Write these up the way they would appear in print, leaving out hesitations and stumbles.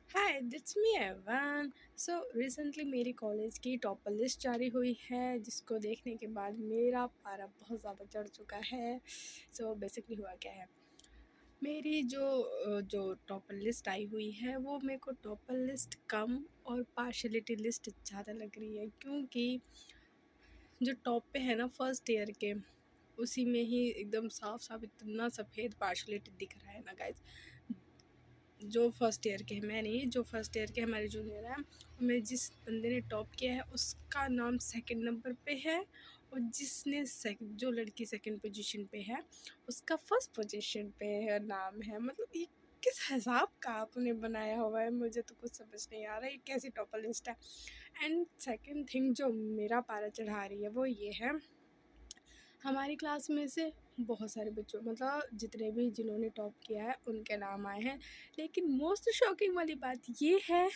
Hi that's me Avan. So recently मेरी college की topper list जारी हुई है जिसको देखने के बाद मेरा पारा बहुत ज़्यादा चढ़ चुका है। सो बेसिकली हुआ क्या है, मेरी जो टॉपर लिस्ट आई हुई है वो मेरे को टॉपर लिस्ट कम और पार्शलिटी लिस्ट ज़्यादा लग रही है, क्योंकि जो टॉप पे है ना फर्स्ट ईयर के, उसी में ही एकदम साफ साफ इतना सफ़ेद पार्शलिटी दिख रहा है ना गाइज। जो फर्स्ट ईयर के हैं, मैं नहीं, जो फर्स्ट ईयर के हमारे जूनियर हैं, उनमें जिस बंदे ने टॉप किया है उसका नाम सेकंड नंबर पे है, और जिसने जो लड़की सेकंड पोजीशन पे है उसका फर्स्ट पोजीशन पे है नाम है। मतलब ये किस हिसाब का आपने बनाया हुआ है, मुझे तो कुछ समझ नहीं आ रहा है, ये कैसी टॉपर लिस्ट है। एंड सेकंड थिंग जो मेरा पारा चढ़ा रही है वो ये है, हमारी क्लास में से बहुत सारे बच्चों, मतलब जितने भी जिन्होंने टॉप किया है उनके नाम आए हैं, लेकिन मोस्ट शॉकिंग वाली बात ये है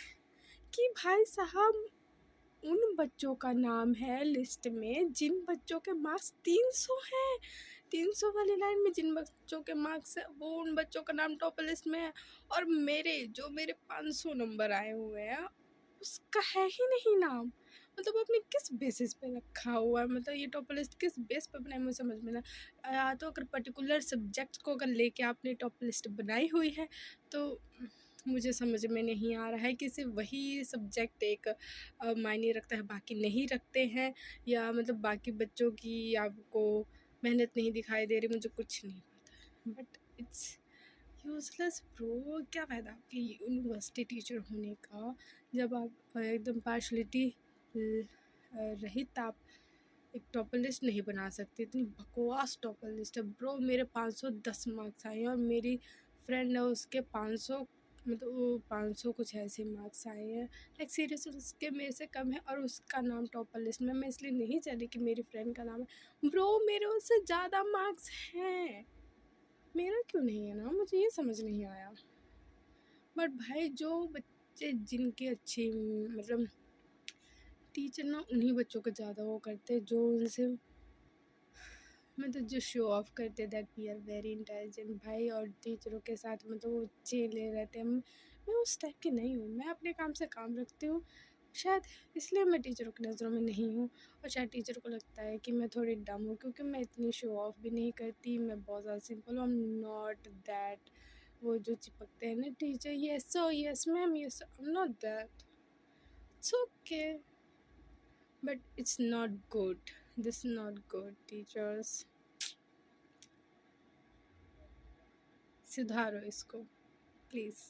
कि भाई साहब उन बच्चों का नाम है लिस्ट में जिन बच्चों के मार्क्स 300 हैं। 300 वाली लाइन में जिन बच्चों के मार्क्स है वो उन बच्चों का नाम टॉप लिस्ट में है, और मेरे 500 नंबर आए हुए हैं उसका है ही नहीं नाम। मतलब आपने किस बेसिस पे रखा हुआ है, मतलब ये टॉप लिस्ट किस बेस पे बनाई, मुझे समझ में ना। या तो अगर पर्टिकुलर सब्जेक्ट को अगर लेके आपने टॉप लिस्ट बनाई हुई है तो मुझे समझ में नहीं आ रहा है कि सिर्फ वही सब्जेक्ट एक मायने रखता है, बाकी नहीं रखते हैं, या मतलब बाकी बच्चों की आपको मेहनत नहीं दिखाई दे रही, मुझे कुछ नहीं पता। बट इट्स यूज़लेस ब्रो, क्या फ़ायदा आपके यूनिवर्सिटी टीचर होने का जब आप एकदम पार्शलिटी रहित आप एक टॉपर लिस्ट नहीं बना सकते। इतनी बकवास टॉपर लिस्ट है ब्रो। मेरे 510 मार्क्स आए हैं और मेरी फ्रेंड है उसके 500, मतलब वो 500 कुछ ऐसे मार्क्स आए हैं। लाइक सीरियस उसके मेरे से कम है और उसका नाम टॉपर लिस्ट में। मैं इसलिए नहीं चाह रही कि मेरी फ्रेंड का नाम है, ब्रो मेरे उससे ज़्यादा मार्क्स हैं, मेरा क्यों नहीं है ना, मुझे ये समझ नहीं आया। बट भाई जो बच्चे जिनकी अच्छी, मतलब टीचर ना उन्हीं बच्चों को ज़्यादा वो करते जो उनसे, मतलब जो शो ऑफ करते that we are very intelligent भाई, और टीचरों के साथ मतलब वो चेले रहते हैं। मैं उस टाइप की नहीं हूँ, मैं अपने काम से काम रखती हूँ। शायद इसलिए मैं टीचरों की नज़रों में नहीं हूँ, और शायद टीचर को लगता है कि मैं थोड़ी डम हूँ, क्योंकि मैं इतनी शो ऑफ भी नहीं करती, मैं बहुत ज़्यादा सिंपल हूँ। आई एम नॉट दैट, वो जो चिपकते हैं ना teacher, yes sir yes ma'am yes sir, I am not that. It's okay but it's not good, this not good teachers, सुधारो इसको प्लीज़।